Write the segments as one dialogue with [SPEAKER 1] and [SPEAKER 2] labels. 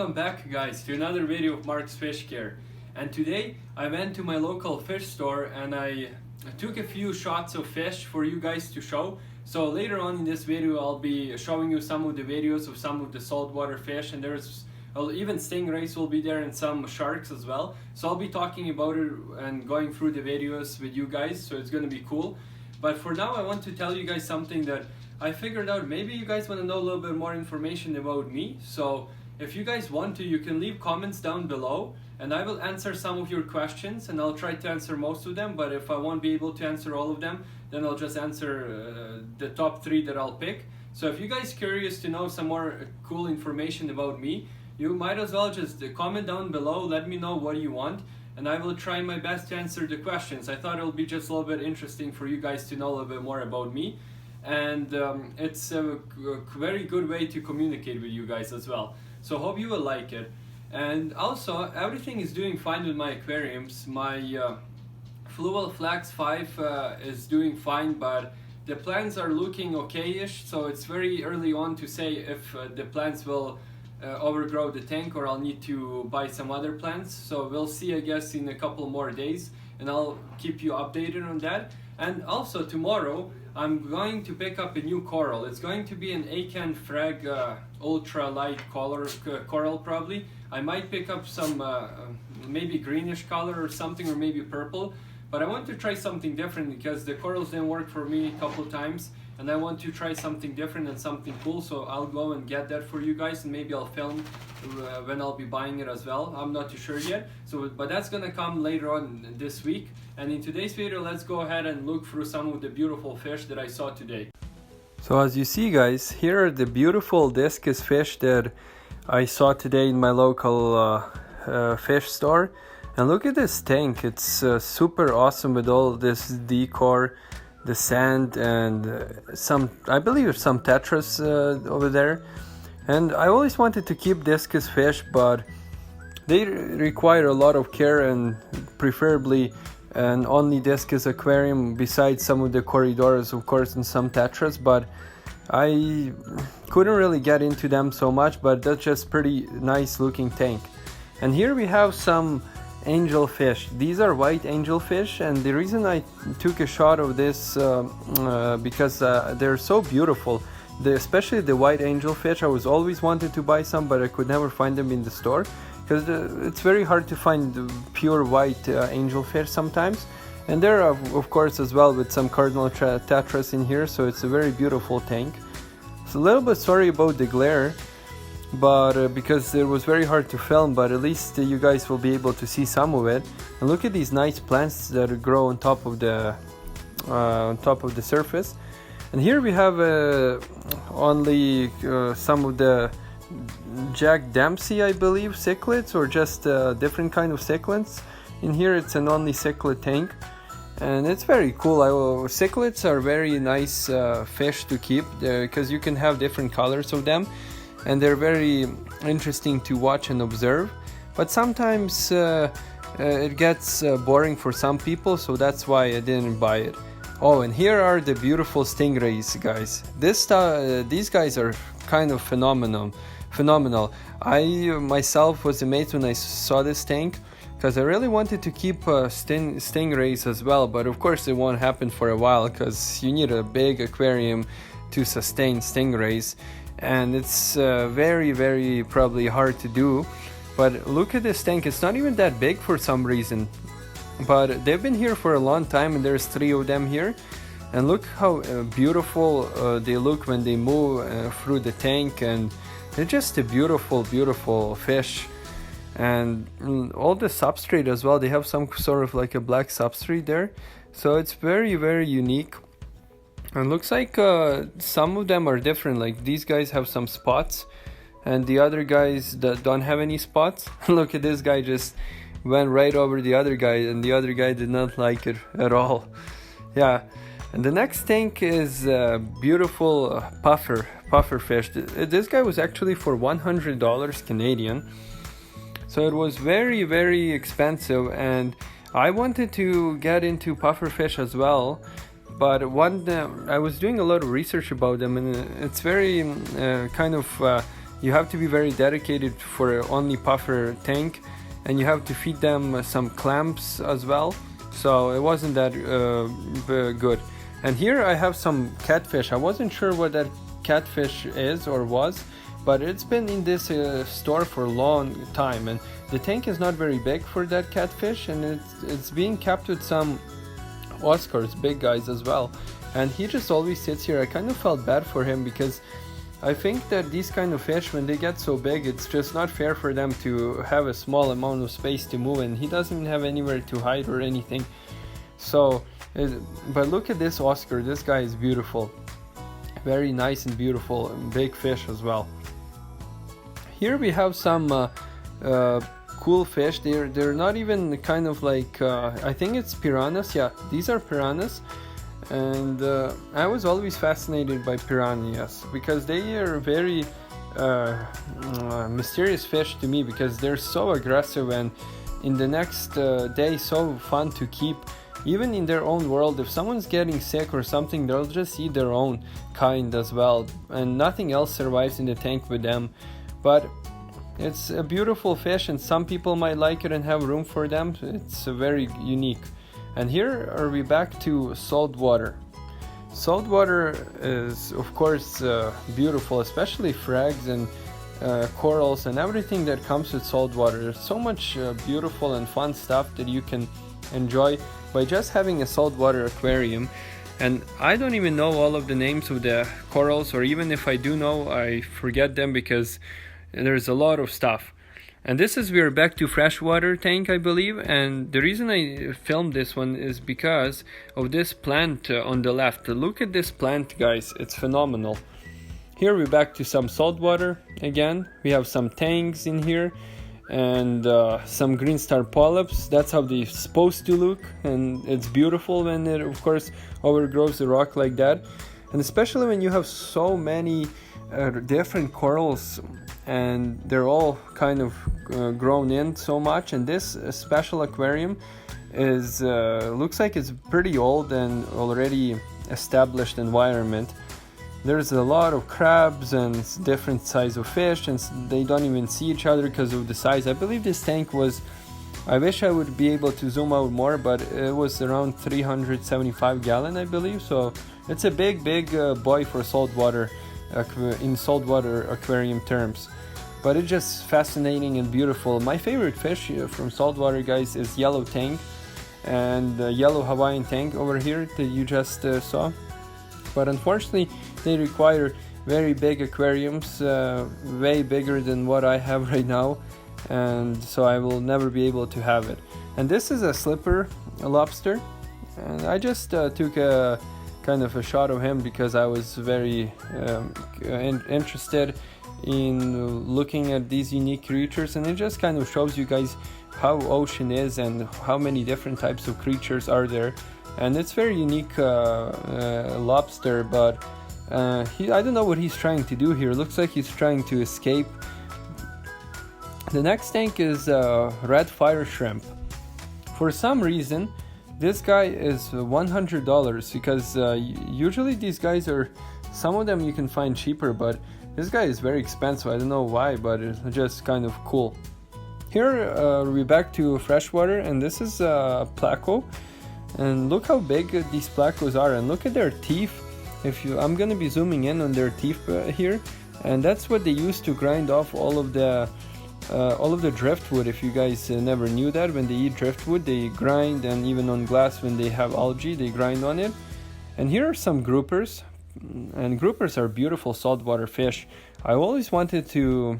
[SPEAKER 1] welcome back guys to another video of Mark's Fish Care. And today I went to my local fish store and I took a few shots of fish for you guys to show. So later on in this video I'll be showing you some of the videos of some of the saltwater fish, and even stingrays will be there and some sharks as well. So I'll be talking about it and going through the videos with you guys, so it's gonna be cool. But for now I want to tell you guys something that I figured out. Maybe you guys want to know a little bit more information about me. So if you guys want to, you can leave comments down below and I will answer some of your questions, and I'll try to answer most of them. But if I won't be able to answer all of them, then I'll just answer the top 3 that I'll pick. So if you guys curious to know some more cool information about me, you might as well just comment down below, let me know what you want, and I will try my best to answer the questions. I thought it'll be just a little bit interesting for you guys to know a little bit more about me. And it's a very good way to communicate with you guys as well. So hope you will like it. And also, everything is doing fine with my aquariums. My Fluval Flax 5 is doing fine, but the plants are looking okay-ish, so it's very early on to say if the plants will overgrow the tank or I'll need to buy some other plants. So we'll see, I guess, in a couple more days, and I'll keep you updated on that. And also tomorrow I'm going to pick up a new coral. It's going to be an Acan Frag ultra light coral probably. I might pick up some maybe greenish color or something, or maybe purple. But I want to try something different because the corals didn't work for me a couple times, and I want to try something different and something cool. So I'll go and get that for you guys, and maybe I'll film when I'll be buying it as well. I'm not too sure yet. But that's gonna come later on this week. And in today's video, let's go ahead and look through some of the beautiful fish that I saw today. So as you see guys, here are the beautiful discus fish that I saw today in my local fish store. And look at this tank, it's super awesome with all this decor, the sand, and I believe some tetras over there. And I always wanted to keep discus fish, but they require a lot of care, and preferably an only discus aquarium besides some of the corridors, of course, and some tetras. But I couldn't really get into them so much, but that's just pretty nice looking tank. And here we have some angelfish. These are white angelfish, and the reason I took a shot of this because they're so beautiful. Especially the white angelfish. I was always wanted to buy some, but I could never find them in the store because it's very hard to find pure white angelfish sometimes. And there are of course as well with some cardinal tetras in here, so it's a very beautiful tank. It's a little bit sorry about the glare, but because it was very hard to film, but at least you guys will be able to see some of it. And look at these nice plants that grow on top of the surface. And here we have only some of the Jack Dempsey, I believe, cichlids, or just a different kind of cichlids. In here it's an only cichlid tank, and it's very cool. Cichlids are very nice fish to keep because you can have different colors of them, and they're very interesting to watch and observe. But sometimes it gets boring for some people, so that's why I didn't buy it. Oh, and here are the beautiful stingrays, guys. These guys are kind of phenomenal. I myself was amazed when I saw this tank, because I really wanted to keep stingrays as well, but of course it won't happen for a while because you need a big aquarium to sustain stingrays, and it's very probably hard to do. But look at this tank, it's not even that big for some reason, but they've been here for a long time, and there's 3 of them here. And look how beautiful they look when they move through the tank, and they're just a beautiful fish. And all the substrate as well, they have some sort of like a black substrate there, so it's very unique. And looks like some of them are different, like these guys have some spots and the other guys that don't have any spots. Look at this guy, just went right over the other guy, and the other guy did not like it at all. Yeah. And the next tank is beautiful puffer fish. This guy was actually for $100 Canadian, so it was very expensive, and I wanted to get into puffer fish as well, but I was doing a lot of research about them, and it's very you have to be very dedicated for an only puffer tank, and you have to feed them some clamps as well, so it wasn't that good. And here I have some catfish. I wasn't sure what that catfish is or was, but it's been in this store for a long time, and the tank is not very big for that catfish, and it's being kept with some Oscars, big guys as well, and he just always sits here. I kind of felt bad for him because I think that these kind of fish, when they get so big, it's just not fair for them to have a small amount of space to move, and he doesn't even have anywhere to hide or anything. So but look at this Oscar. This guy is beautiful, very nice and beautiful, and big fish as well. Here we have some cool fish. They're not even kind of like I think it's piranhas. Yeah, these are piranhas. And I was always fascinated by piranhas because they are very mysterious fish to me, because they're so aggressive, and in the next day so fun to keep. Even in their own world, if someone's getting sick or something, they'll just eat their own kind as well, and nothing else survives in the tank with them. But it's a beautiful fish, and some people might like it and have room for them. It's very unique. And here are we back to salt water. Salt water is of course beautiful, especially frags and corals and everything that comes with salt water. There's so much beautiful and fun stuff that you can enjoy by just having a saltwater aquarium. And I don't even know all of the names of the corals, or even if I do know, I forget them because there's a lot of stuff. And this is, we're back to freshwater tank, I believe, and the reason I filmed this one is because of this plant on the left. Look at this plant, guys, it's phenomenal. Here we're back to some salt water again. We have some tanks in here, and some green star polyps. That's how they're supposed to look, and it's beautiful when it of course overgrows the rock like that. And especially when you have so many different corals, and they're all kind of grown in so much. And this special aquarium is looks like it's pretty old and already established environment. There's a lot of crabs and different size of fish, and they don't even see each other because of the size. I believe this tank was, I wish I would be able to zoom out more, but it was around 375 gallon, I believe. So it's a big boy for saltwater, in saltwater aquarium terms. But it's just fascinating and beautiful. My favorite fish from saltwater, guys, is yellow tang and yellow Hawaiian tang over here that you just saw. But unfortunately, they require very big aquariums, way bigger than what I have right now, and so I will never be able to have it. And this is a slipper, a lobster, and I just took a kind of a shot of him because I was very interested in looking at these unique creatures, and it just kind of shows you guys how ocean is and how many different types of creatures are there. And it's very unique lobster, but I don't know what he's trying to do here. Looks like he's trying to escape. The next tank is red fire shrimp. For some reason, this guy is $100 because usually these guys are, some of them you can find cheaper, but this guy is very expensive. I don't know why, but it's just kind of cool. Here we're back to freshwater, and this is placo. And look how big these placos are, and look at their teeth. I'm gonna be zooming in on their teeth here, and that's what they use to grind off all of the driftwood. If you guys never knew that, when they eat driftwood, they grind, and even on glass when they have algae, they grind on it. And here are some groupers, and groupers are beautiful saltwater fish. I always wanted to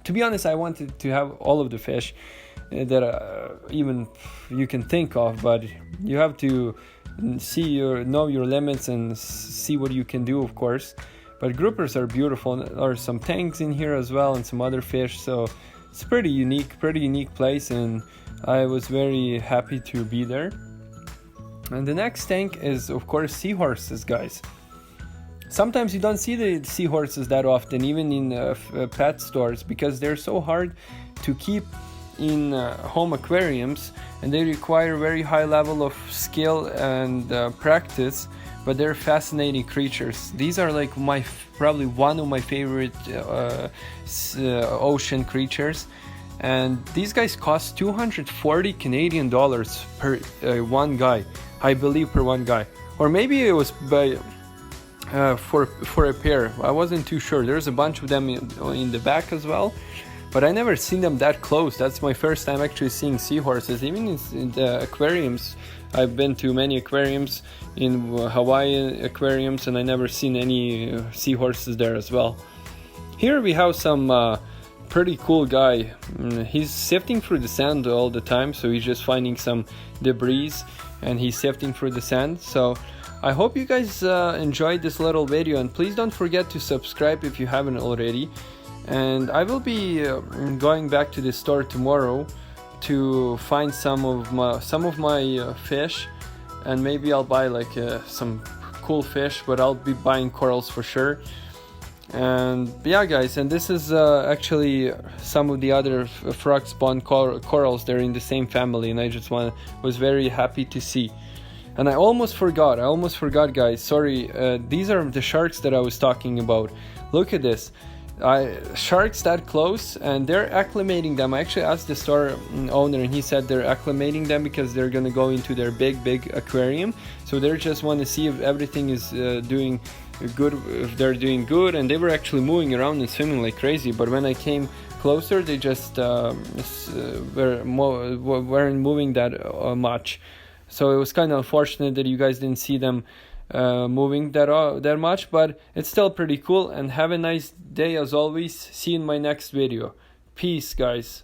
[SPEAKER 1] to be honest, I wanted to have all of the fish that even you can think of, but you have to know your limits and see what you can do, of course. But groupers are beautiful. There are some tanks in here as well and some other fish, so it's pretty unique place, and I was very happy to be there. And the next tank is of course seahorses, guys. Sometimes you don't see the seahorses that often, even in pet stores, because they're so hard to keep in home aquariums, and they require very high level of skill and practice. but they're fascinating creatures. These are like probably one of my favorite ocean creatures, and these guys cost 240 Canadian dollars per one guy, I believe, per one guy, or maybe it was by for a pair. I wasn't too sure. There's a bunch of them in the back as well, but I never seen them that close. That's my first time actually seeing seahorses, even in the aquariums. I've been to many aquariums in Hawaii aquariums, and I never seen any seahorses there as well. Here we have some pretty cool guy. He's sifting through the sand all the time, so he's just finding some debris and he's sifting through the sand. So I hope you guys enjoyed this little video, and please don't forget to subscribe if you haven't already. And I will be going back to the store tomorrow to find some of my fish, and maybe I'll buy like some cool fish, but I'll be buying corals for sure. And yeah guys, and this is actually some of the other frog spawn corals. They're in the same family, and I just was very happy to see. And I almost forgot guys, sorry. These are the sharks that I was talking about. Look at this. Sharks that close, and they're acclimating them. I actually asked the store owner, and he said they're acclimating them because they're gonna go into their big aquarium. So they just want to see if everything is doing good, if they're doing good. And they were actually moving around and swimming like crazy, but when I came closer, they just weren't moving that much. So it was kind of unfortunate that you guys didn't see them moving that much, but it's still pretty cool. And have a nice day as always. See you in my next video. Peace guys.